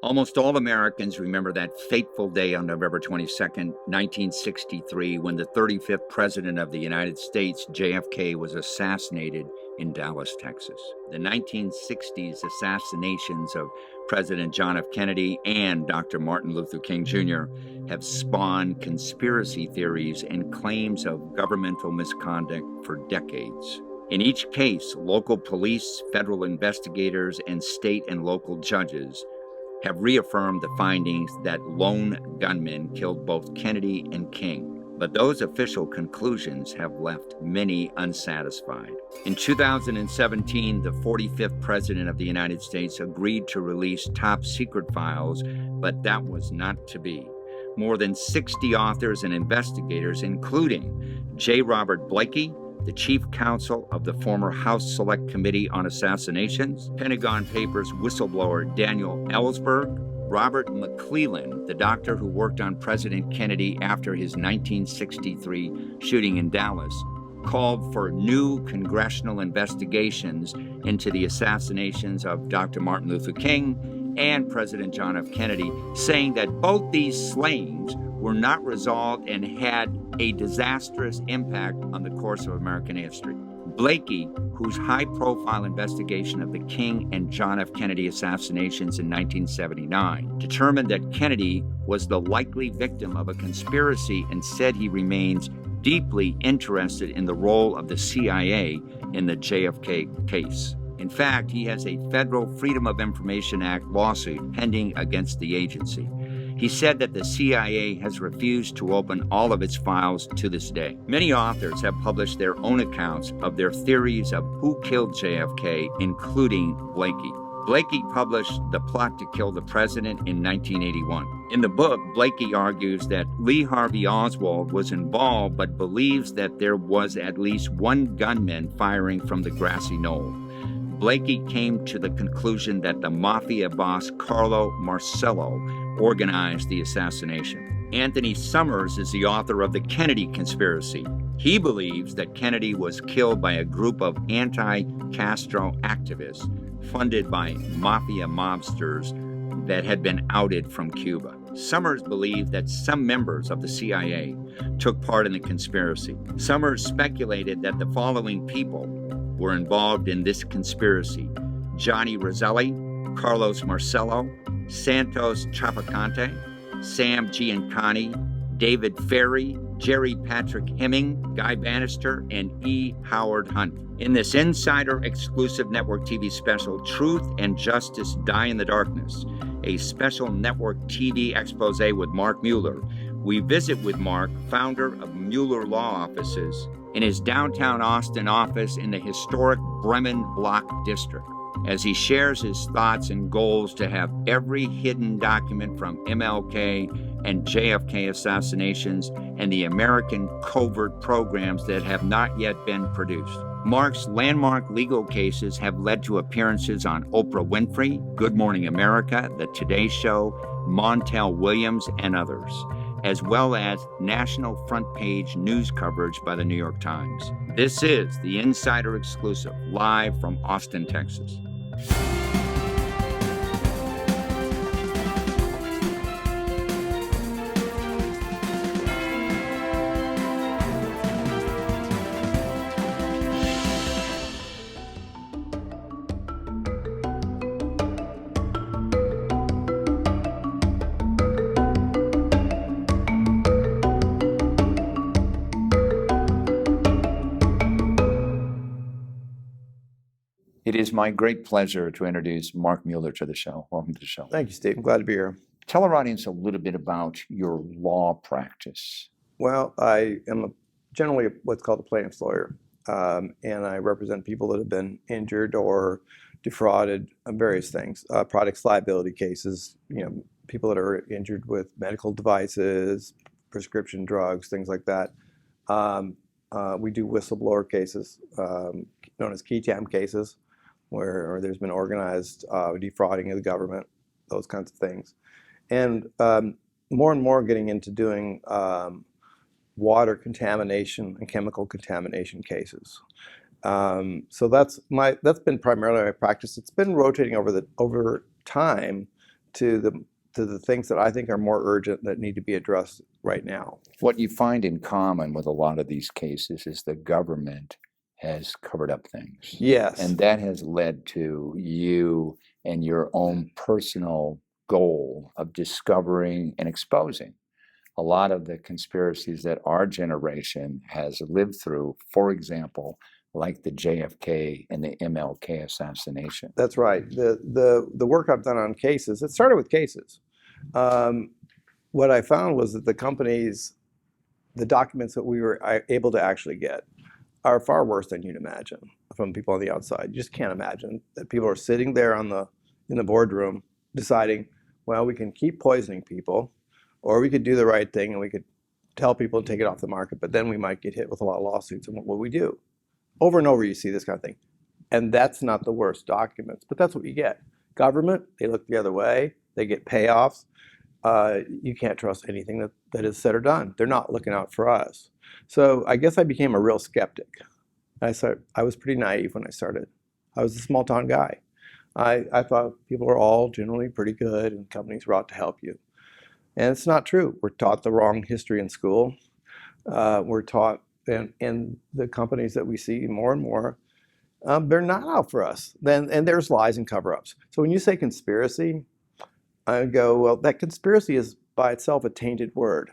Almost all Americans remember that fateful day on November 22nd, 1963, when the 35th President of the United States, JFK, was assassinated in Dallas, Texas. The 1960s assassinations of President John F. Kennedy and Dr. Martin Luther King Jr. have spawned conspiracy theories and claims of governmental misconduct for decades. In each case, local police, federal investigators, and state and local judges have reaffirmed the findings that lone gunmen killed both Kennedy and King. But those official conclusions have left many unsatisfied. In 2017, the 45th President of the United States agreed to release top secret files, but that was not to be. More than 60 authors and investigators, including J. Robert Blakey, the chief counsel of the former House Select Committee on Assassinations, Pentagon Papers whistleblower Daniel Ellsberg, Robert McClellan, the doctor who worked on President Kennedy after his 1963 shooting in Dallas, called for new congressional investigations into the assassinations of Dr. Martin Luther King and President John F. Kennedy, saying that both these slayings were not resolved and had a disastrous impact on the course of American history. Blakey, whose high-profile investigation of the King and John F. Kennedy assassinations in 1979 determined that Kennedy was the likely victim of a conspiracy and said he remains deeply interested in the role of the CIA in the JFK case. In fact, he has a federal Freedom of Information Act lawsuit pending against the agency. He said that the CIA has refused to open all of its files to this day. Many authors have published their own accounts of their theories of who killed JFK, including Blakey. Blakey published The Plot to Kill the President in 1981. In the book, Blakey argues that Lee Harvey Oswald was involved, but believes that there was at least one gunman firing from the grassy knoll. Blakey came to the conclusion that the mafia boss Carlo Marcello organized the assassination. Anthony Summers is the author of The Kennedy Conspiracy. He believes that Kennedy was killed by a group of anti-Castro activists funded by mafia mobsters that had been outed from Cuba. Summers believed that some members of the CIA took part in the conspiracy. Summers speculated that the following people were involved in this conspiracy: Johnny Roselli, Carlos Marcello, Santos Trafficante, Sam Giancani, David Ferry, Jerry Patrick Hemming, Guy Bannister, and E. Howard Hunt. In this insider exclusive network TV special, Truth and Justice Die in the Darkness, a special network TV expose with Mark Mueller, we visit with Mark, founder of Mueller Law Offices, in his downtown Austin office in the Historic Bremond Block District, as he shares his thoughts and goals to have every hidden document from MLK and JFK assassinations and the American covert programs that have not yet been produced. Mark's landmark legal cases have led to appearances on Oprah Winfrey, Good Morning America, The Today Show, Montel Williams, and others, as well as national front-page news coverage by the New York Times. This is the Insider Exclusive, live from Austin, Texas. It is my great pleasure to introduce Mark Mueller to the show. Welcome to the show. Thank you, Steve. I'm glad to be here. Tell our audience a little bit about your law practice. Well, I am generally what's called a plaintiff's lawyer, and I represent people that have been injured or defrauded on various things, products liability cases, people that are injured with medical devices, prescription drugs, things like that. We do whistleblower cases, known as key tam cases, where there's been organized defrauding of the government, those kinds of things. And more and more getting into doing water contamination and chemical contamination cases. So that's been primarily my practice. It's been rotating over time to the things that I think are more urgent that need to be addressed right now. What you find in common with a lot of these cases is the government has covered up things. Yes. And that has led to you and your own personal goal of discovering and exposing a lot of the conspiracies that our generation has lived through. For example, like the JFK and the MLK assassination. That's right. The work I've done on cases, it started with cases. What I found was that the companies, the documents that we were able to actually get are far worse than you'd imagine from people on the outside. You just can't imagine that people are sitting there in the boardroom deciding, well, we can keep poisoning people, or we could do the right thing and we could tell people to take it off the market, but then we might get hit with a lot of lawsuits. And what will we do? Over and over you see this kind of thing. And that's not the worst documents, but that's what you get. Government, they look the other way. They get payoffs. You can't trust anything that is said or done. They're not looking out for us. So I guess I became a real skeptic. I was pretty naive when I started. I was a small town guy. I thought people were all generally pretty good and companies were out to help you. And it's not true. We're taught the wrong history in school. We're taught, and the companies that we see more and more, they're not out for us. And there's lies and cover-ups. So when you say conspiracy, I go, well, that conspiracy is by itself a tainted word.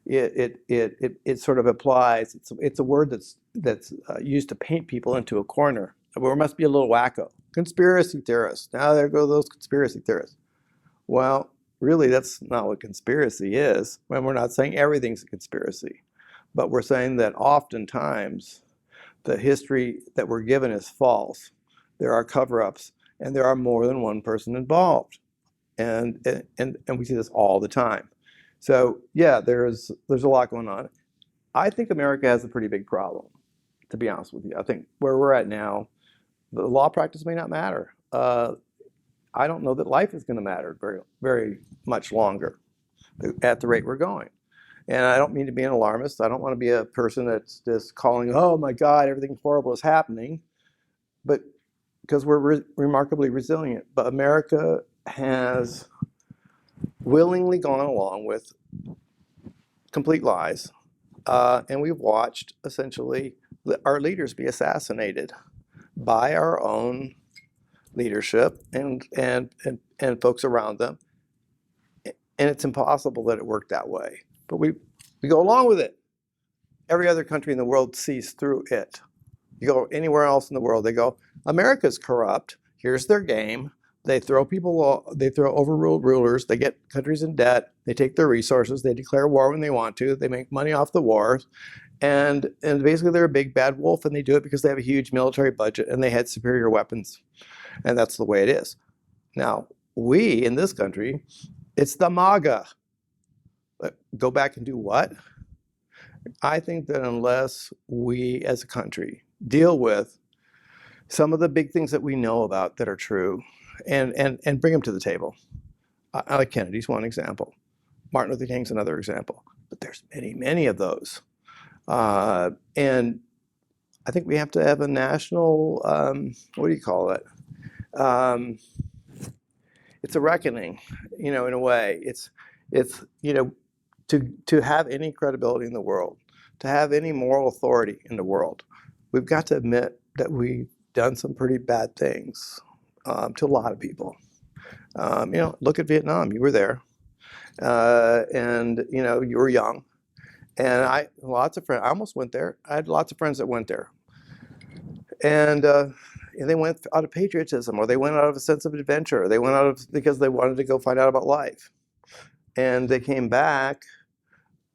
It sort of applies. It's a word that's used to paint people into a corner. There must be a little wacko. Conspiracy theorists. Now there go those conspiracy theorists. Well, really, that's not what conspiracy is. When we're not saying everything's a conspiracy, but we're saying that oftentimes the history that we're given is false. There are cover-ups, and there are more than one person involved. And we see this all the time. So yeah, there's a lot going on. I think America has a pretty big problem, to be honest with you. I think where we're at now, the law practice may not matter. I don't know that life is going to matter very, very much longer at the rate we're going. And I don't mean to be an alarmist. I don't want to be a person that's just calling, oh my God, everything horrible is happening. But because we're remarkably resilient. But America has willingly gone along with complete lies. And we've watched essentially our leaders be assassinated by our own leadership and folks around them. And it's impossible that it worked that way. But we go along with it. Every other country in the world sees through it. You go anywhere else in the world, they go, America's corrupt. Here's their game. They throw overruled rulers. They get countries in debt. They take their resources. They declare war when they want to. They make money off the wars. And basically they're a big bad wolf, and they do it because they have a huge military budget and they had superior weapons. And that's the way it is. Now, we in this country, it's the MAGA. But go back and do what? I think that unless we as a country deal with some of the big things that we know about that are true and bring them to the table. Like Kennedy's one example. Martin Luther King's another example. But there's many, many of those. And I think we have to have a national, what do you call it? It's a reckoning, in a way. It's to have any credibility in the world, to have any moral authority in the world, we've got to admit that we've done some pretty bad things to a lot of people. Look at Vietnam. You were there, and you were young, and lots of friends. I almost went there. I had lots of friends that went there, and they went out of patriotism, or they went out of a sense of adventure. They went because they wanted to go find out about life, and they came back,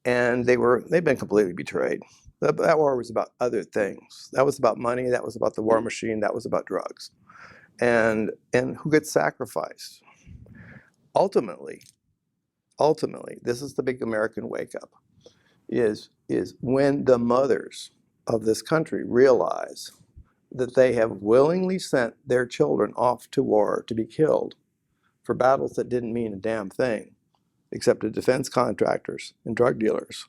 and they've been completely betrayed. That war was about other things. That was about money. That was about the war machine. That was about drugs, and who gets sacrificed. Ultimately, this is the big American wake up. Is when the mothers of this country realize that they have willingly sent their children off to war to be killed for battles that didn't mean a damn thing, except to defense contractors and drug dealers.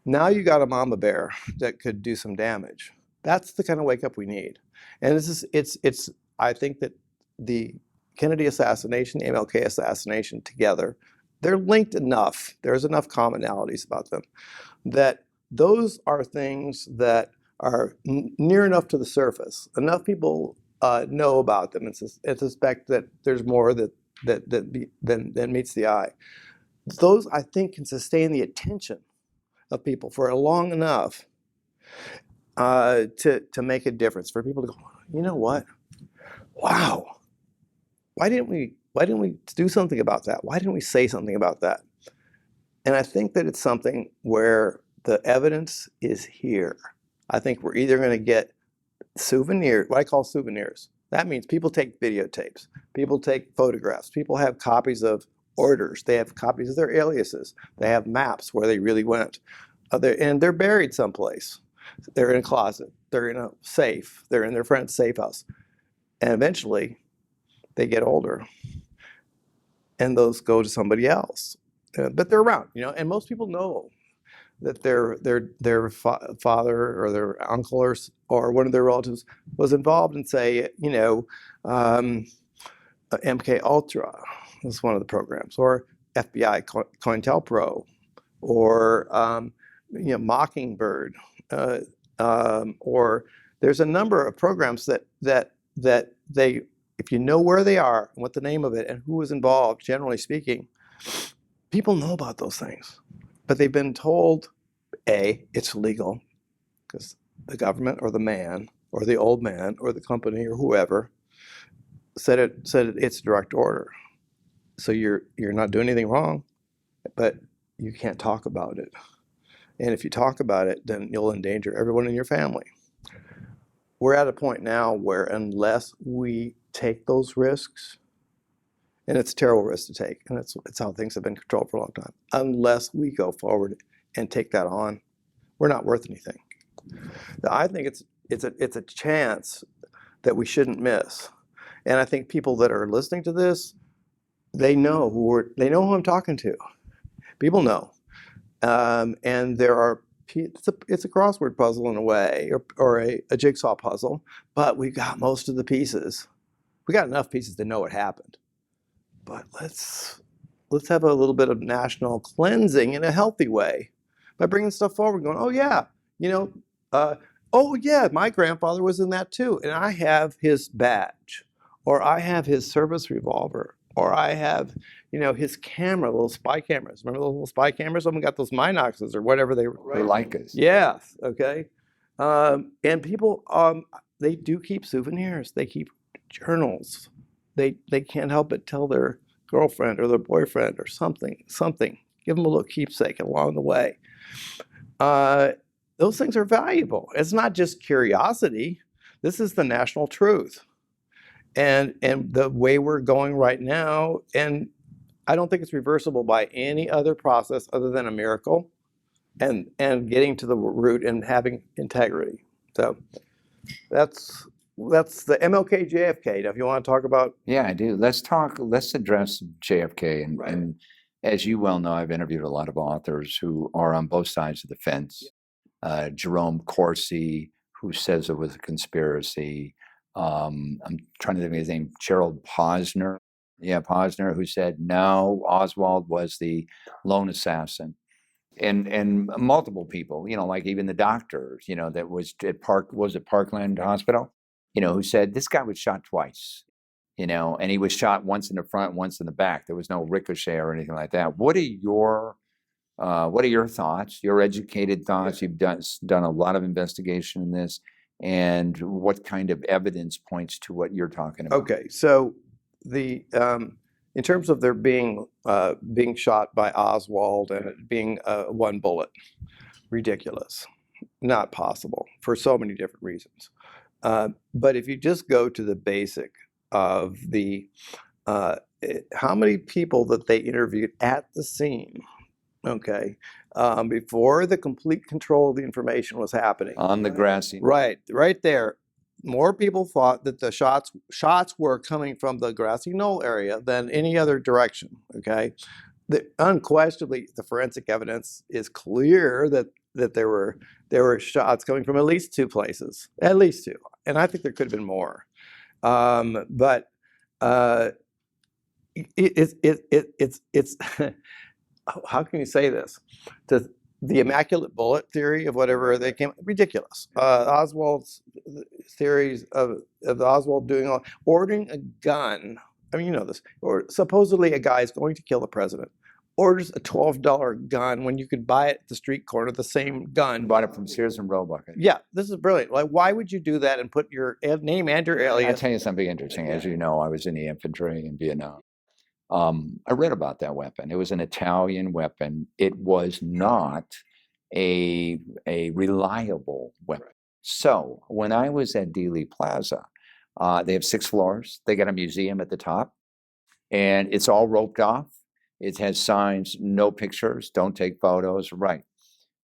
Now you got a mama bear that could do some damage. That's the kind of wake up we need. And it's I think that the Kennedy assassination, the MLK assassination together, they're linked enough. There's enough commonalities about them that those are things that are near enough to the surface. Enough people know about them and suspect that there's more than meets the eye. Those, I think, can sustain the attention of people for long enough to make a difference, for people to go, you know what? Wow, why didn't we do something about that? Why didn't we say something about that? And I think that it's something where the evidence is here. I think we're either going to get souvenirs, what I call souvenirs. That means people take videotapes, people take photographs, people have copies of orders, they have copies of their aliases, they have maps where they really went, and they're buried someplace. They're in a closet, they're in a safe, they're in their friend's safe house. And eventually, they get older, and those go to somebody else. But they're around, and most people know that their father or their uncle or one of their relatives was involved in, say, MK Ultra was one of the programs, or FBI COINTELPRO, or Mockingbird, or there's a number of programs that they, if you know where they are and what the name of it and who was involved, generally speaking, people know about those things, but they've been told, A, it's legal because the government or the man or the old man or the company or whoever said it's direct order. So you're not doing anything wrong, but you can't talk about it. And if you talk about it, then you'll endanger everyone in your family. We're at a point now where unless we take those risks, and it's a terrible risk to take, and it's how things have been controlled for a long time, unless we go forward and take that on, we're not worth anything. I think it's a chance that we shouldn't miss. And I think people that are listening to this, they know who I'm talking to. People know. And there are, it's a crossword puzzle in a way, or a jigsaw puzzle, but we got most of the pieces. We got enough pieces to know what happened. But let's have a little bit of national cleansing in a healthy way by bringing stuff forward, going, oh yeah, oh yeah, my grandfather was in that too, and I have his badge, or I have his service revolver, or I have, his camera, little spy cameras. Remember those little spy cameras? Someone got those Minoxes or whatever they were. Right. Leicas. Yes. Okay. And people, they do keep souvenirs. They keep journals. They can't help but tell their girlfriend or their boyfriend or something. Give them a little keepsake along the way. Those things are valuable. It's not just curiosity. This is the national truth. And the way we're going right now, and I don't think it's reversible by any other process other than a miracle and getting to the root and having integrity. So that's the MLK JFK. Now, if you want to talk about... Yeah, I do. Let's address JFK. And, Right. And as you well know, I've interviewed a lot of authors who are on both sides of the fence. Jerome Corsi, who says it was a conspiracy. I'm trying to think of his name, Gerald Posner. Yeah, Posner, who said, no, Oswald was the lone assassin. And multiple people, like even the doctors, that was at Parkland Hospital, who said this guy was shot twice, and he was shot once in the front, once in the back. There was no ricochet or anything like that. What are your thoughts, your educated thoughts? You've done a lot of investigation in this, and what kind of evidence points to what you're talking about? Okay, so the in terms of there being shot by Oswald and it being one bullet, ridiculous, not possible for so many different reasons. But if you just go to the basic of the how many people that they interviewed at the scene, okay, before the complete control of the information was happening. On the grassy. Right there. More people thought that the shots were coming from the grassy knoll area than any other direction, okay? Unquestionably, the forensic evidence is clear that there were shots coming from at least two places, at least two. And I think there could have been more. But it's how can you say this? The immaculate bullet theory of whatever they came, ridiculous. Oswald's theories of Oswald ordering a gun. I mean, you know this. Or supposedly a guy is going to kill the president, orders a $12 gun when you could buy it at the street corner, the same gun. Bought it from Sears and Roebuck. Yeah, this is brilliant. Like, why would you do that and put your name and your alias? I'll tell you something interesting. As you know, I was in the infantry in Vietnam. I read about that weapon. It was an Italian weapon. It was not a reliable weapon. So when I was at Dealey Plaza, they have 6 floors. They got a museum at the top, and it's all roped off. It has signs, no pictures, don't take photos, right.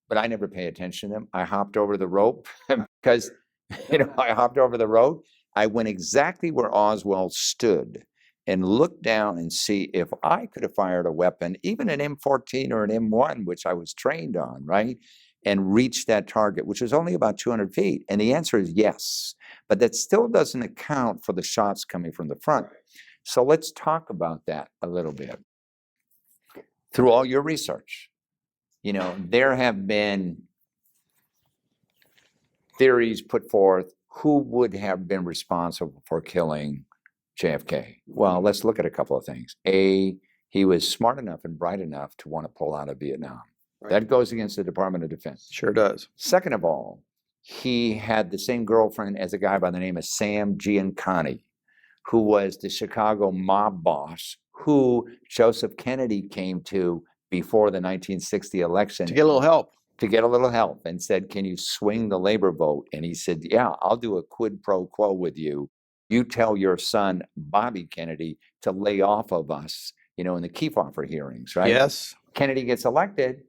But I never pay attention to them. I hopped over the rope because, I hopped over the rope. I went exactly where Oswald stood and looked down and see if I could have fired a weapon, even an M14 or an M1, which I was trained on, right? And reached that target, which was only about 200 feet. And the answer is yes. But that still doesn't account for the shots coming from the front. So let's talk about that a little bit. Through all your research, there have been theories put forth who would have been responsible for killing JFK. Well, let's look at a couple of things. A, he was smart enough and bright enough to want to pull out of Vietnam. Right. That goes against the Department of Defense. Sure does. Second of all, he had the same girlfriend as a guy by the name of Sam Giancana, who was the Chicago mob boss, who Joseph Kennedy came to before the 1960 election. To get a little help. To get a little help, and said, can you swing the labor vote? And he said, yeah, I'll do a quid pro quo with you. You tell your son, Bobby Kennedy, to lay off of us, in the Kefauver hearings, right? Yes. Kennedy gets elected.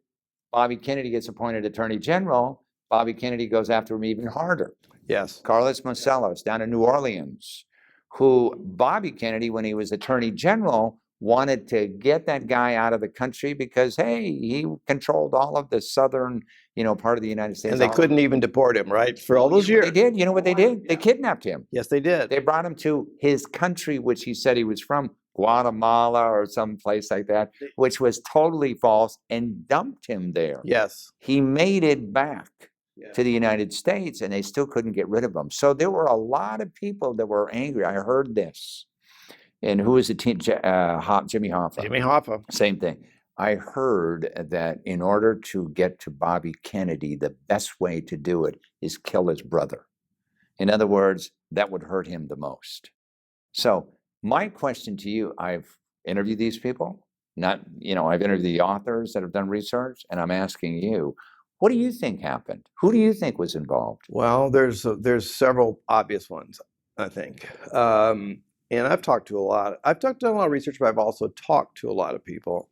Bobby Kennedy gets appointed Attorney General. Bobby Kennedy goes after him even harder. Yes. Carlos Mosellos down in New Orleans, who Bobby Kennedy, when he was Attorney General, wanted to get that guy out of the country because, hey, he controlled all of the southern, part of the United States. And they couldn't even deport him, right? For all those years. They did. You know what they did? They kidnapped him. Yes, they did. They brought him to his country, which he said he was from, Guatemala or some place like that, which was totally false, and dumped him there. Yes. He made it back to the United States, and they still couldn't get rid of him. So there were a lot of people that were angry. I heard this. And who is the team? Jimmy Hoffa. Jimmy Hoffa. Same thing. I heard that in order to get to Bobby Kennedy, the best way to do it is kill his brother. In other words, that would hurt him the most. So my question to you, I've interviewed these people, I've interviewed the authors that have done research, and I'm asking you, what do you think happened? Who do you think was involved? Well, there's several obvious ones, I think. And I've talked to a lot. I've done a lot of research, but I've also talked to a lot of people,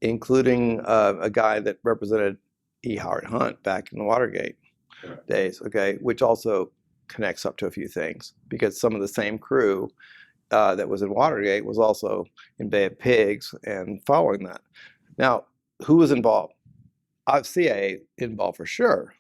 including a guy that represented E. Howard Hunt back in the Watergate days, okay, which also connects up to a few things, because some of the same crew that was in Watergate was also in Bay of Pigs and following that. Now, who was involved? CIA involved for sure.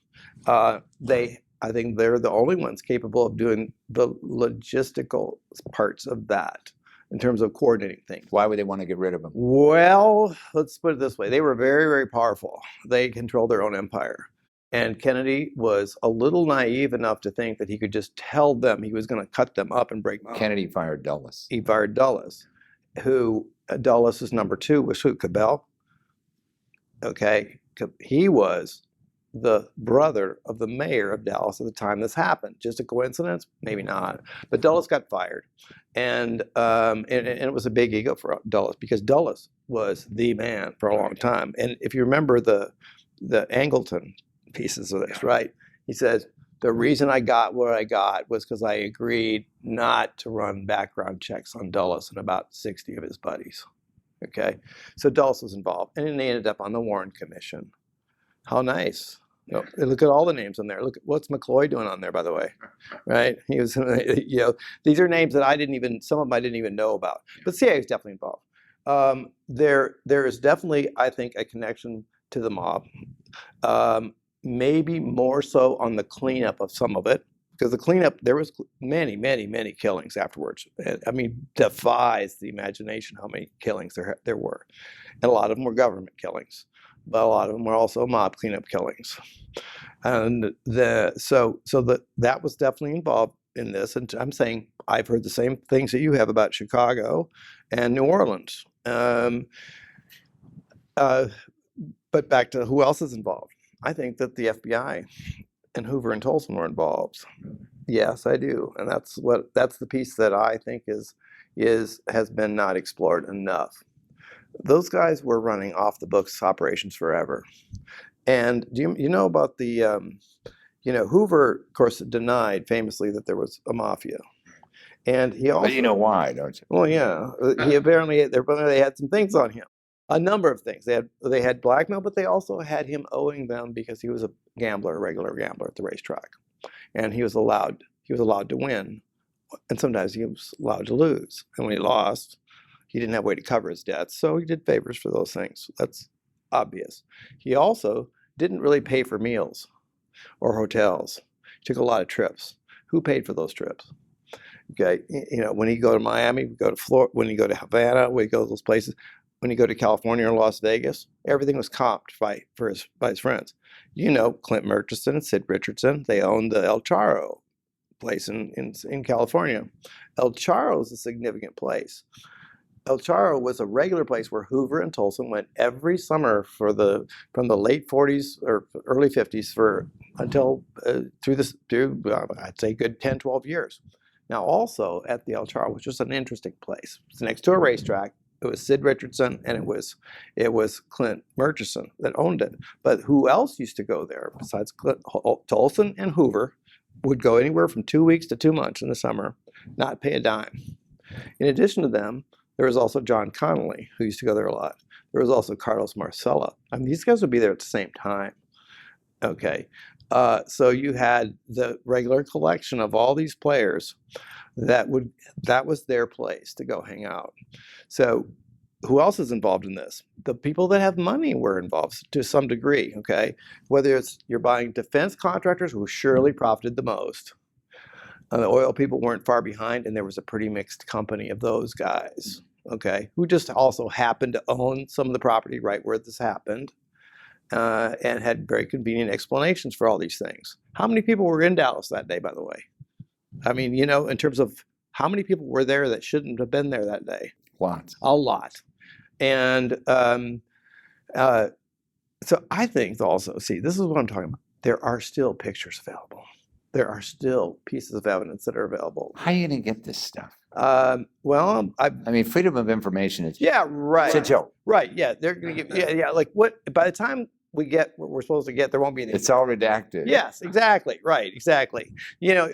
I think they're the only ones capable of doing the logistical parts of that in terms of coordinating things. Why would they want to get rid of him? Well, let's put it this way. They were very, very powerful. They controlled their own empire. And Kennedy was a little naive enough to think that he could just tell them he was going to cut them up and break them up. Kennedy fired Dulles. He fired Dulles. Dulles' number 2 was who? Cabell? Okay. He was the brother of the mayor of Dallas at the time this happened. Just a coincidence? Maybe not. But Dulles got fired. And it was a big ego for Dulles, because Dulles was the man for a long time. And if you remember the Angleton pieces of this, right? He says, the reason I got what I got was because I agreed not to run background checks on Dulles and about 60 of his buddies. Okay? So Dulles was involved. And then they ended up on the Warren Commission. How nice. Look at all the names on there. Look at what's McCloy doing on there, by the way, right? He was, these are names that some of them I didn't even know about. But CIA is definitely involved. There is definitely, I think, a connection to the mob. Maybe more so on the cleanup of some of it, because the cleanup, there was many, many, many killings afterwards. I mean, defies the imagination how many killings there were. And a lot of them were government killings, but a lot of them were also mob cleanup killings. And that was definitely involved in this. And I'm saying I've heard the same things that you have about Chicago and New Orleans. But back to who else is involved. I think that the FBI and Hoover and Tolson were involved. Yes, I do, and that's the piece that I think has been not explored enough. Those guys were running off the books operations forever. And do you know about the Hoover, of course, denied famously that there was a mafia, and he also. But you know why, don't you? Well, yeah, he they had some things on him. A number of things. They had blackmail, but they also had him owing them because he was a regular gambler at the racetrack, and he was allowed to win, and sometimes he was allowed to lose. And when he lost, he didn't have a way to cover his debts, so he did favors for those things. That's obvious. He also didn't really pay for meals or hotels. He took a lot of trips. Who paid for those trips? Okay, when you go to Miami, we go to Florida, when you go to Havana, when you go to those places, when you go to California or Las Vegas, everything was comped by his friends. Clint Murchison and Sid Richardson, they owned the El Charro place in California. El Charro is a significant place. El Charro was a regular place where Hoover and Tolson went every summer from the late 40s or early 50s until I'd say good 10, 12 years. Now also at the El Charro, which was an interesting place. It's next to a racetrack. It was Sid Richardson and it was Clint Murchison that owned it. But who else used to go there besides Tolson and Hoover? Would go anywhere from 2 weeks to 2 months in the summer, not pay a dime. In addition to them, there was also John Connolly, who used to go there a lot. There was also Carlos Marcella. I mean, these guys would be there at the same time. Okay, so you had the regular collection of all these players that was their place to go hang out. So who else is involved in this? The people that have money were involved to some degree, okay? Whether it's you're buying defense contractors who surely profited the most. The oil people weren't far behind, and there was a pretty mixed company of those guys, okay? Who just also happened to own some of the property right where this happened and had very convenient explanations for all these things. How many people were in Dallas that day, by the way? I mean, in terms of how many people were there that shouldn't have been there that day? Lots. A lot. And so I think also, see, this is what I'm talking about. There are still pictures available. There are still pieces of evidence that are available. How are you going to get this stuff? Well, I mean, freedom of information is right. It's a joke. Right. Yeah, they're going to give. Yeah. Like what? By the time we get what we're supposed to get, there won't be anything. It's all redacted. Yes, exactly. Right. Exactly.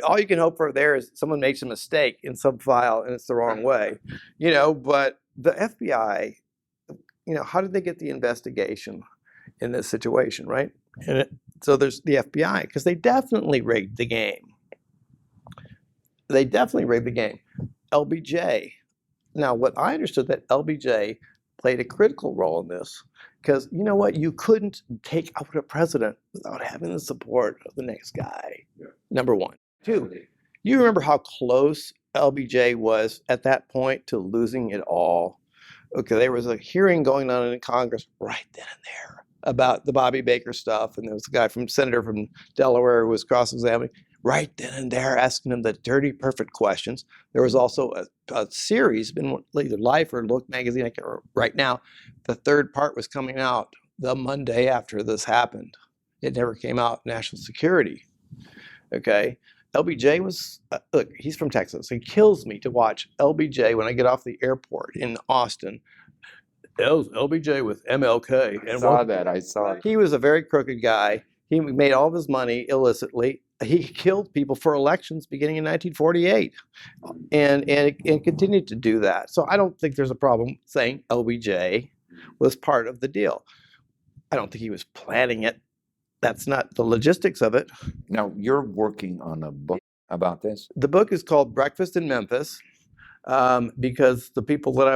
All you can hope for there is someone makes a mistake in some file and it's the wrong way. But the FBI, how did they get the investigation in this situation, right? So there's the FBI, because they definitely rigged the game. LBJ. Now, what I understood that LBJ played a critical role in this, because you know what? You couldn't take out a president without having the support of the next guy, number one. Two, you remember how close LBJ was at that point to losing it all? Okay, there was a hearing going on in Congress right then and there about the Bobby Baker stuff, and there was a guy senator from Delaware who was cross-examining right then and there, asking him the dirty, perfect questions. There was also a series, been either Life or Look magazine, I can't remember right now. The third part was coming out the Monday after this happened. It never came out. National Security. Okay, LBJ was look. He's from Texas. It kills me to watch LBJ when I get off the airport in Austin. LBJ with MLK. I saw it. He was a very crooked guy. He made all of his money illicitly. He killed people for elections beginning in 1948 and continued to do that. So I don't think there's a problem saying LBJ was part of the deal. I don't think he was planning it. That's not the logistics of it. Now, you're working on a book about this? The book is called Breakfast in Memphis because the people that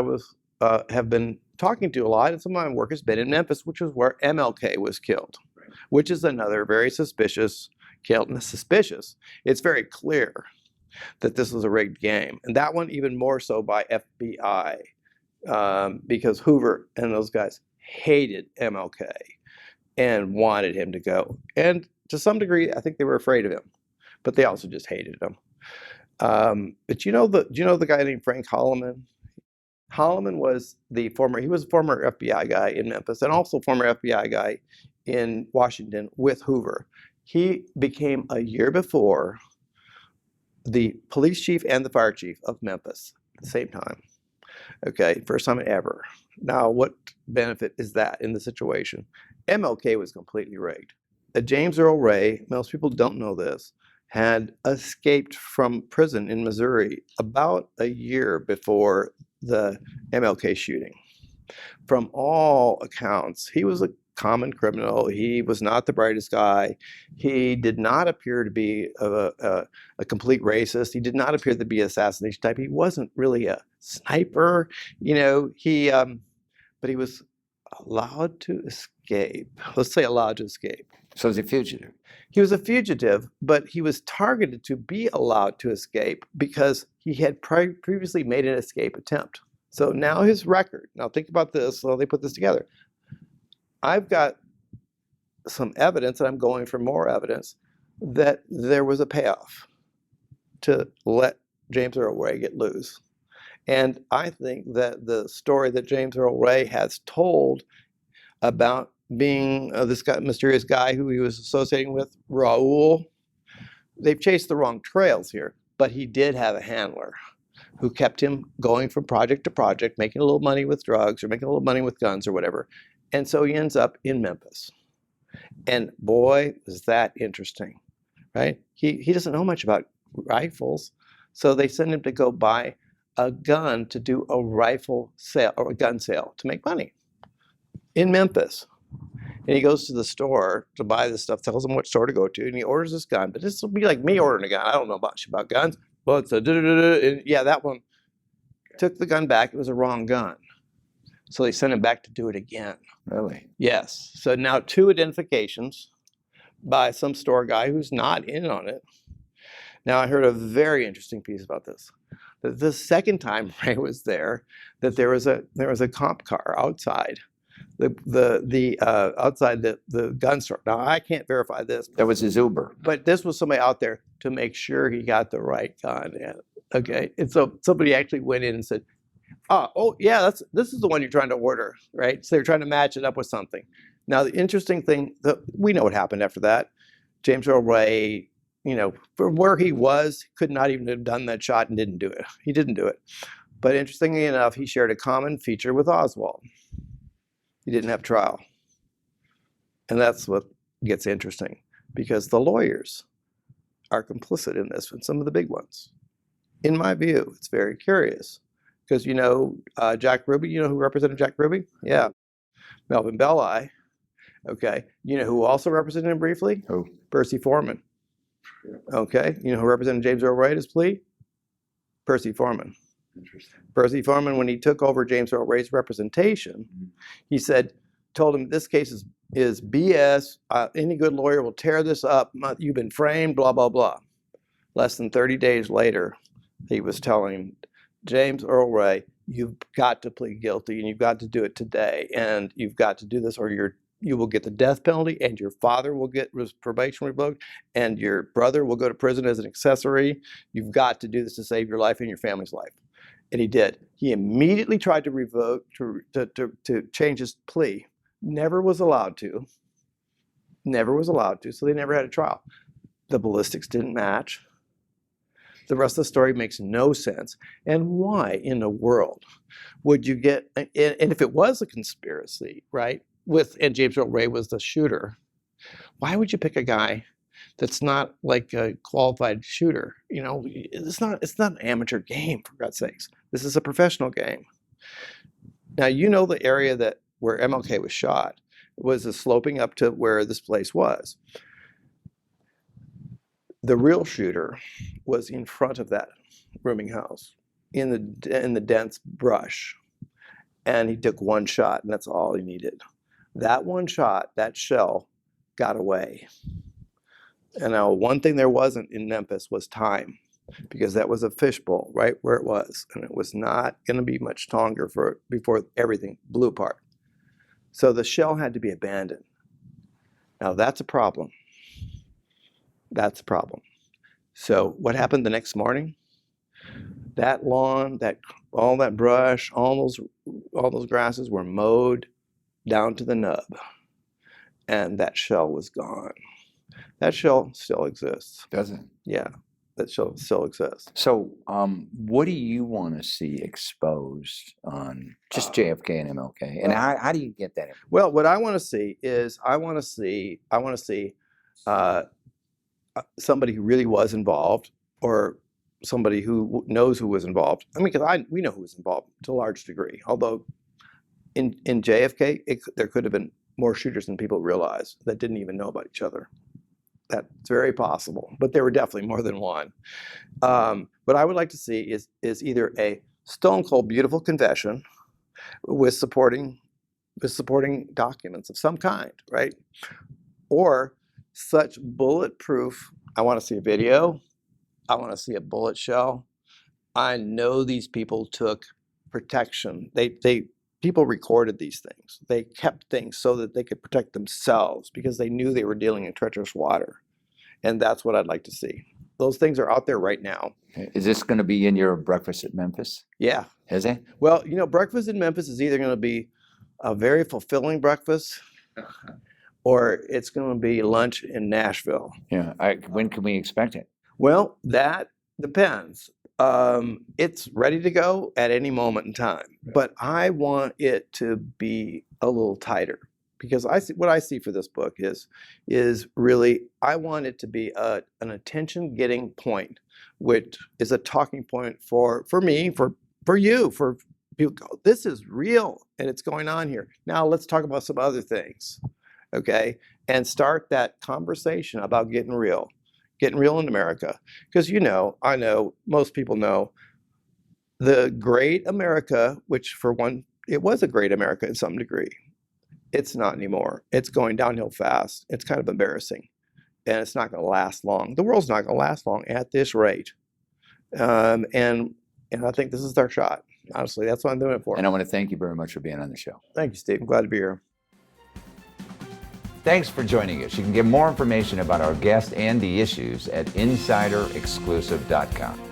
I have been talking to a lot, and some of my work has been in Memphis, which is where MLK was killed, which is another very suspicious killed. And it's suspicious. It's very clear that this was a rigged game. And that one even more so by FBI, because Hoover and those guys hated MLK and wanted him to go. And to some degree, I think they were afraid of him, but they also just hated him. But do you know the guy named Frank Holloman? Holloman was he was a former FBI guy in Memphis and also former FBI guy in Washington with Hoover. He became a year before the police chief and the fire chief of Memphis at the same time. Okay, first time ever. Now, what benefit is that in the situation? MLK was completely rigged. James Earl Ray, most people don't know this, had escaped from prison in Missouri about a year before the MLK shooting. From all accounts, he was a common criminal. He was not the brightest guy. He did not appear to be a complete racist. He did not appear to be an assassination type. He wasn't really a sniper, but he was allowed to escape. Let's say allowed to escape. So he's a fugitive. He was a fugitive, but he was targeted to be allowed to escape because he had previously made an escape attempt. So now his record, now think about this, so they put this together. I've got some evidence, and I'm going for more evidence, that there was a payoff to let James Earl Ray get loose. And I think that the story that James Earl Ray has told about being this mysterious guy who he was associating with, Raul, they've chased the wrong trails here, but he did have a handler who kept him going from project to project, making a little money with drugs or making a little money with guns or whatever. And so he ends up in Memphis. And boy, is that interesting, right? He doesn't know much about rifles. So they send him to go buy a gun to do a rifle sale or a gun sale to make money in Memphis. And he goes to the store to buy this stuff, tells him what store to go to, and he orders this gun. But this will be like me ordering a gun. I don't know much about guns. Well, it's a and yeah, that one took the gun back. It was a wrong gun. So they sent him back to do it again. Really? Yes. So now 2 identifications by some store guy who's not in on it. Now I heard a very interesting piece about this. That the second time Ray was there, that there was a cop car outside outside the gun store. Now I can't verify this. That was his Uber. But this was somebody out there to make sure he got the right gun. Okay. And so somebody actually went in and said, oh yeah, this is the one you're trying to order, right? So they're trying to match it up with something. Now the interesting thing, we know what happened after that. James Earl Ray, from where he was, could not even have done that shot and didn't do it. He didn't do it. But interestingly enough, he shared a common feature with Oswald. He didn't have trial. And that's what gets interesting, because the lawyers are complicit in this, and some of the big ones. In my view, it's very curious. Because Jack Ruby, who represented Jack Ruby? Yeah. Melvin Belli. Okay. You know who also represented him briefly? Who? Percy Foreman. Okay. You know who represented James Earl Ray at his plea? Percy Foreman. Interesting. Percy Foreman, when he took over James Earl Ray's representation, he told him, this case is BS. Any good lawyer will tear this up. You've been framed, blah, blah, blah. Less than 30 days later, he was telling James Earl Ray, you've got to plead guilty, and you've got to do it today, and you've got to do this, or you will get the death penalty, and your father will get his probation revoked, and your brother will go to prison as an accessory. You've got to do this to save your life and your family's life. And he did. He immediately tried to revoke, to change his plea. Never was allowed to. Never was allowed to, so they never had a trial. The ballistics didn't match. The rest of the story makes no sense. And why in the world would you get, and if it was a conspiracy, right, and James Earl Ray was the shooter, why would you pick a guy that's not like a qualified shooter? It's not an amateur game, for God's sakes. This is a professional game. Now, the area where MLK was shot was sloping up to where this place was. The real shooter was in front of that rooming house in the dense brush, and he took one shot, and that's all he needed. That one shot, that shell, got away. And now one thing there wasn't in Memphis was time, because that was a fishbowl right where it was, and it was not going to be much longer before everything blew apart. So the shell had to be abandoned. Now that's a problem. That's a problem. So what happened the next morning? That lawn, all that brush, all those grasses were mowed down to the nub, and that shell was gone. That shell still exists. Does it? Yeah, that shell still exists. So, what do you want to see exposed on just JFK and MLK? And how do you get that? Well, what I want to see is I want to see somebody who really was involved, or somebody who knows who was involved. I mean, because we know who was involved to a large degree. Although in JFK, there could have been more shooters than people realize that didn't even know about each other. That's very possible, but there were definitely more than one. What I would like to see is either a stone cold beautiful confession with supporting documents of some kind, right? Or such bulletproof. I want to see a video. I want to see a bullet shell. I know these people took protection. People recorded these things. They kept things so that they could protect themselves, because they knew they were dealing in treacherous water. And that's what I'd like to see. Those things are out there right now. Is this going to be in your Breakfast at Memphis? Yeah. Is it? Well, breakfast in Memphis is either going to be a very fulfilling breakfast, or it's going to be lunch in Nashville. Yeah. When can we expect it? Well, that depends. It's ready to go at any moment in time, but I want it to be a little tighter, because what I see for this book is really, I want it to be an attention-getting point, which is a talking point for me, for you, for people. Go, this is real, and it's going on here. Now let's talk about some other things, okay? And start that conversation about getting real in America. Because I know, most people know, the great America, which for one, it was a great America in some degree. It's not anymore. It's going downhill fast. It's kind of embarrassing, and it's not going to last long. The world's not going to last long at this rate. And I think this is our shot. Honestly, that's what I'm doing it for. And I want to thank you very much for being on the show. Thank you, Steve. I'm glad to be here. Thanks for joining us. You can get more information about our guest and the issues at insiderexclusive.com.